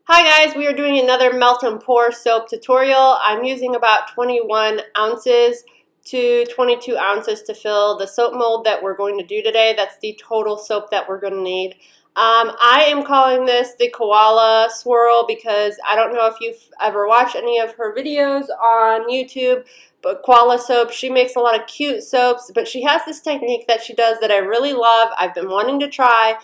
Hi guys, we are doing another melt and pour soap tutorial. I'm using about 21 ounces to 22 ounces to fill the soap mold that we're going to do today. That's the total soap that we're going to need. I am calling this the Koala Swirl because I don't know if you've ever watched any of her videos on YouTube, but Koala soap, she makes a lot of cute soaps, but she has this technique that she does that I really love. I've been wanting to try,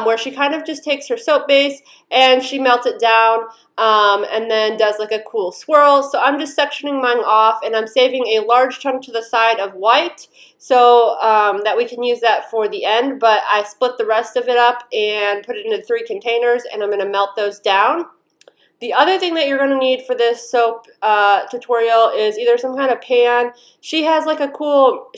where she kind of just takes her soap base and she melts it down and then does like a cool swirl. So I'm just sectioning mine off and I'm saving a large chunk to the side of white so that we can use that for the end, but I split the rest of it up and put it into 3 containers and I'm going to melt those down. The other thing that you're going to need for this soap tutorial is either some kind of pan. She has like a cool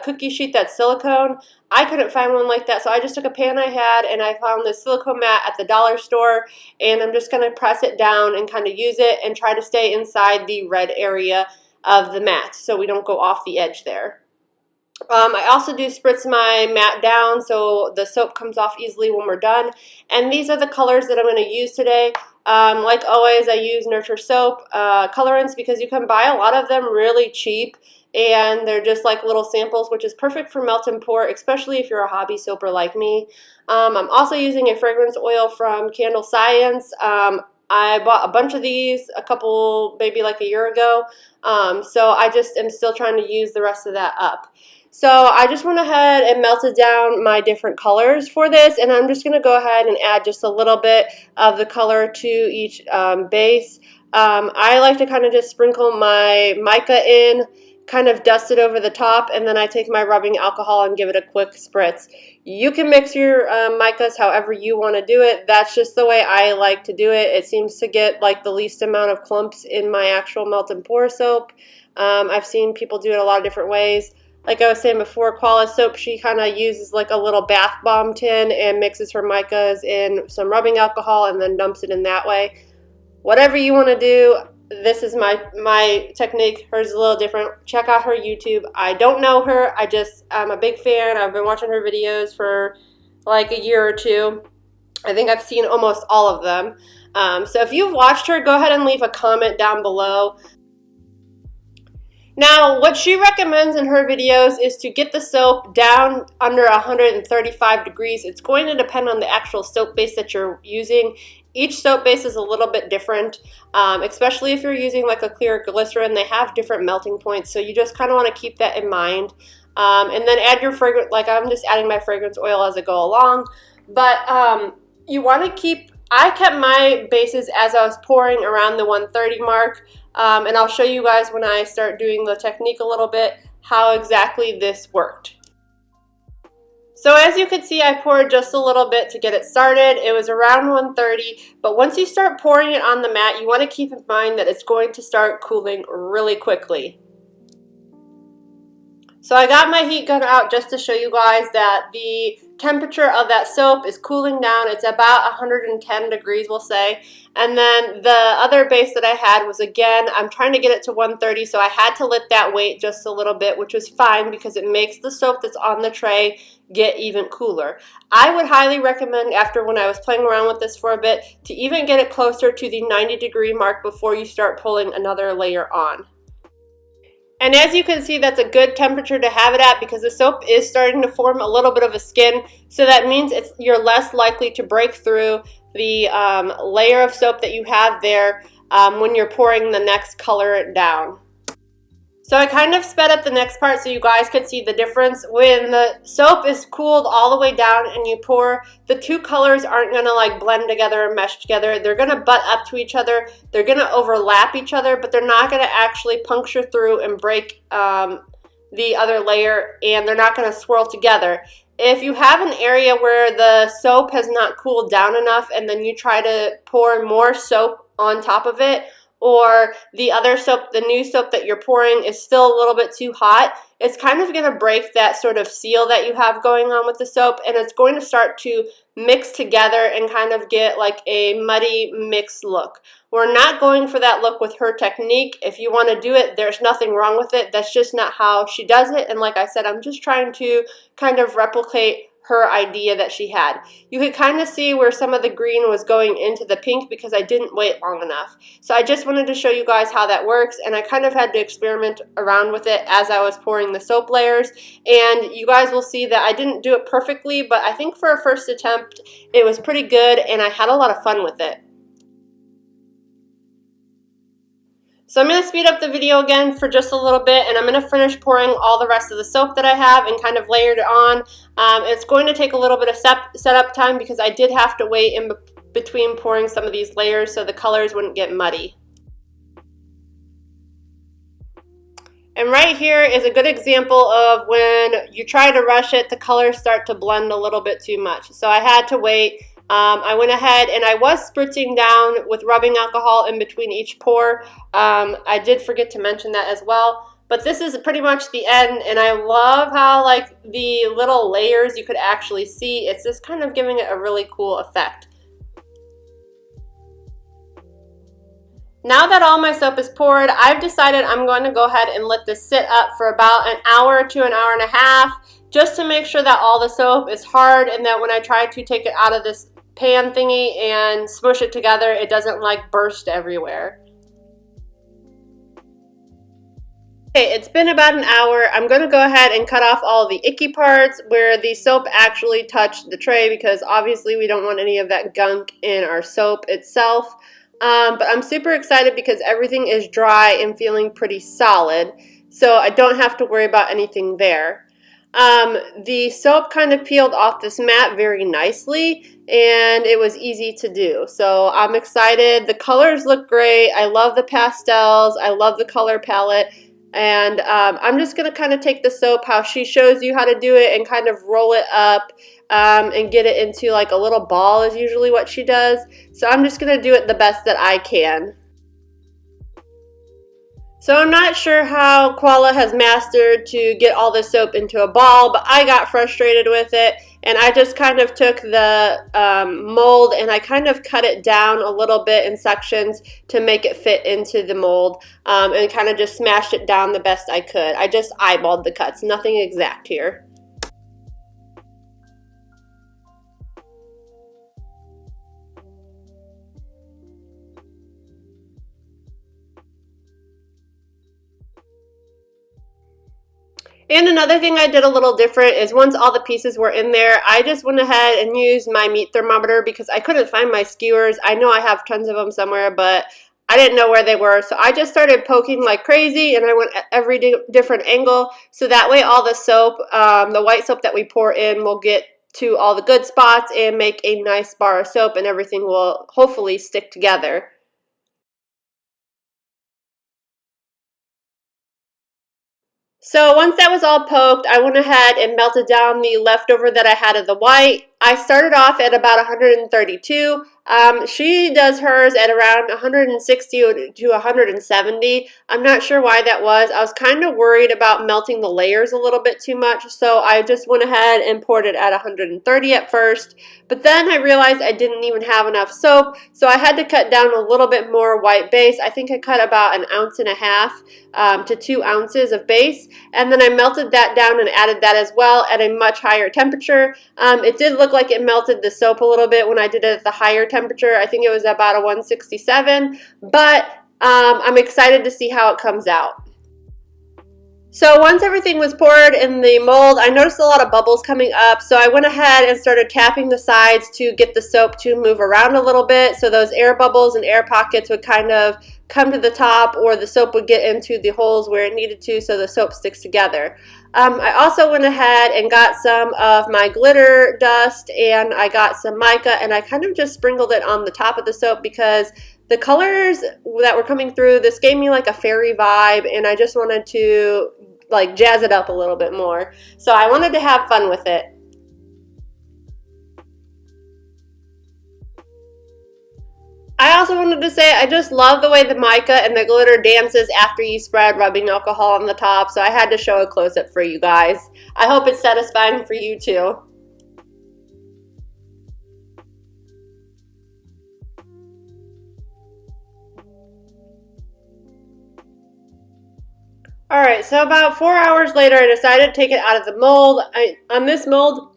cookie sheet that's silicone. I couldn't find one like that, so I just took a pan I had and I found this silicone mat at the dollar store, and I'm just going to press it down and kind of use it and try to stay inside the red area of the mat so we don't go off the edge there. I also do spritz my mat down so the soap comes off easily when we're done. And these are the colors that I'm going to use today. Like always, I use Nurture soap colorants because you can buy a lot of them really cheap. And they're just like little samples, which is perfect for melt and pour, especially if you're a hobby soaper like me. I'm also using a fragrance oil from Candle Science. I bought a bunch of these maybe like a year ago. So I just am still trying to use the rest of that up. So I just went ahead and melted down my different colors for this, and I'm just going to go ahead and add just a little bit of the color to each base. I like to kind of just sprinkle my mica in, kind of dust it over the top, and then I take my rubbing alcohol and give it a quick spritz. You can mix your micas however you want to do it. That's just the way I like to do it. It seems to get like the least amount of clumps in my actual melt and pour soap. I've seen people do it a lot of different ways. Like I was saying before, Koala soap, she kind of uses like a little bath bomb tin and mixes her micas in some rubbing alcohol and then dumps it in that way. Whatever you want to do, this is my technique. Hers is a little different. Check out her YouTube. I don't know her. I'm a big fan. I've been watching her videos for like a year or two. I think I've seen almost all of them. So if you've watched her, go ahead and leave a comment down below. Now, what she recommends in her videos is to get the soap down under 135 degrees. It's going to depend on the actual soap base that you're using. Each soap base is a little bit different, especially if you're using like a clear glycerin. They have different melting points, so you just kind of want to keep that in mind. And then add your fragrance, like I'm just adding my fragrance oil as I go along. But you want to keep, I kept my bases as I was pouring around the 130 mark. And I'll show you guys when I start doing the technique a little bit how exactly this worked. So as you can see, I poured just a little bit to get it started. It was around 130, but once you start pouring it on the mat, you want to keep in mind that it's going to start cooling really quickly. So I got my heat gun out just to show you guys that the temperature of that soap is cooling down. It's about 110 degrees, we'll say. And then the other base that I had was, again, I'm trying to get it to 130, so I had to let that wait just a little bit, which was fine because it makes the soap that's on the tray get even cooler. I would highly recommend, after when I was playing around with this for a bit, to even get it closer to the 90-degree mark before you start pulling another layer on. And as you can see, that's a good temperature to have it at because the soap is starting to form a little bit of a skin. So that means you're less likely to break through the layer of soap that you have there when you're pouring the next color down. So I kind of sped up the next part so you guys could see the difference. When the soap is cooled all the way down and you pour, the two colors aren't going to like blend together and mesh together. They're going to butt up to each other. They're going to overlap each other, but they're not going to actually puncture through and break the other layer, and they're not going to swirl together. If you have an area where the soap has not cooled down enough and then you try to pour more soap on top of it, or the other soap, the new soap that you're pouring is still a little bit too hot, it's kind of going to break that sort of seal that you have going on with the soap, and it's going to start to mix together and kind of get like a muddy mixed look. We're not going for that look with her technique. If you want to do it, there's nothing wrong with it. That's just not how she does it. And like I said, I'm just trying to kind of replicate her idea that she had. You could kind of see where some of the green was going into the pink because I didn't wait long enough. So I just wanted to show you guys how that works, and I kind of had to experiment around with it as I was pouring the soap layers, and you guys will see that I didn't do it perfectly, but I think for a first attempt it was pretty good and I had a lot of fun with it. So I'm going to speed up the video again for just a little bit, and I'm going to finish pouring all the rest of the soap that I have and kind of layered it on. It's going to take a little bit of setup time because I did have to wait in between pouring some of these layers so the colors wouldn't get muddy. And right here is a good example of when you try to rush it, the colors start to blend a little bit too much. So I had to wait. I went ahead and I was spritzing down with rubbing alcohol in between each pour. I did forget to mention that as well. But this is pretty much the end, and I love how like the little layers you could actually see. It's just kind of giving it a really cool effect. Now that all my soap is poured, I've decided I'm going to go ahead and let this sit up for about an hour to an hour and a half, just to make sure that all the soap is hard and that when I try to take it out of this pan thingy and smush it together, it doesn't like burst everywhere. Okay, it's been about an hour. I'm going to go ahead and cut off all the icky parts where the soap actually touched the tray, because obviously we don't want any of that gunk in our soap itself. But I'm super excited because everything is dry and feeling pretty solid, so I don't have to worry about anything there. The soap kind of peeled off this mat very nicely, and it was easy to do. So I'm excited. The colors look great. I love the pastels. I love the color palette. And I'm just going to kind of take the soap, how she shows you how to do it, and kind of roll it up and get it into like a little ball is usually what she does. So I'm just going to do it the best that I can. So I'm not sure how Koala has mastered to get all the soap into a ball, but I got frustrated with it, and I just kind of took the mold and I kind of cut it down a little bit in sections to make it fit into the mold, and kind of just smashed it down the best I could. I just eyeballed the cuts, nothing exact here. And another thing I did a little different is once all the pieces were in there, I just went ahead and used my meat thermometer because I couldn't find my skewers. I know I have tons of them somewhere, but I didn't know where they were. So I just started poking like crazy, and I went at every different angle. So that way all the soap, the white soap that we pour in, will get to all the good spots and make a nice bar of soap, and everything will hopefully stick together. So once that was all poked, I went ahead and melted down the leftover that I had of the white. I started off at about 132. She does hers at around 160 to 170. I'm not sure why that was. I was kind of worried about melting the layers a little bit too much, so I just went ahead and poured it at 130 at first. But then I realized I didn't even have enough soap, so I had to cut down a little bit more white base. I think I cut about 1.5 ounces to 2 ounces of base, and then I melted that down and added that as well at a much higher temperature. It did look like it melted the soap a little bit when I did it at the higher temperature. I think it was about a 167, but I'm excited to see how it comes out. So once everything was poured in the mold, I noticed a lot of bubbles coming up, so I went ahead and started tapping the sides to get the soap to move around a little bit, so those air bubbles and air pockets would kind of come to the top, or the soap would get into the holes where it needed to, so the soap sticks together. I also went ahead and got some of my glitter dust, and I got some mica, and I kind of just sprinkled it on the top of the soap because the colors that were coming through, this gave me like a fairy vibe, and I just wanted to like jazz it up a little bit more. So I wanted to have fun with it. I also wanted to say I just love the way the mica and the glitter dances after you spread rubbing alcohol on the top, so I had to show a close-up for you guys. I hope it's satisfying for you too. Alright, so about 4 hours later I decided to take it out of the mold. On this mold,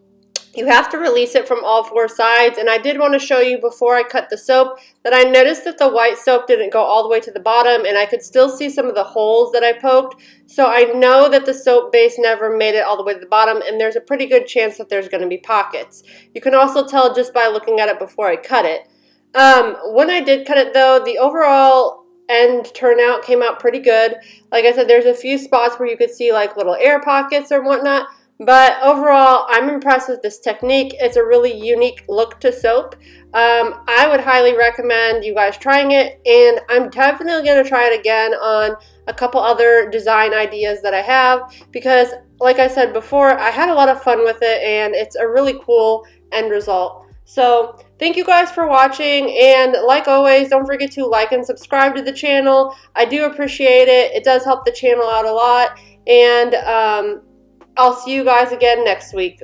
You have to release it from all four sides, and I did want to show you before I cut the soap that I noticed that the white soap didn't go all the way to the bottom, and I could still see some of the holes that I poked. So I know that the soap base never made it all the way to the bottom, and there's a pretty good chance that there's going to be pockets. You can also tell just by looking at it before I cut it. When I did cut it though, the overall end turnout came out pretty good. Like I said, there's a few spots where you could see like little air pockets or whatnot. But overall, I'm impressed with this technique. It's a really unique look to soap. I would highly recommend you guys trying it, and I'm definitely going to try it again on a couple other design ideas that I have because, like I said before, I had a lot of fun with it, and it's a really cool end result. So thank you guys for watching, and like always, don't forget to like and subscribe to the channel. I do appreciate it. It does help the channel out a lot, and I'll see you guys again next week.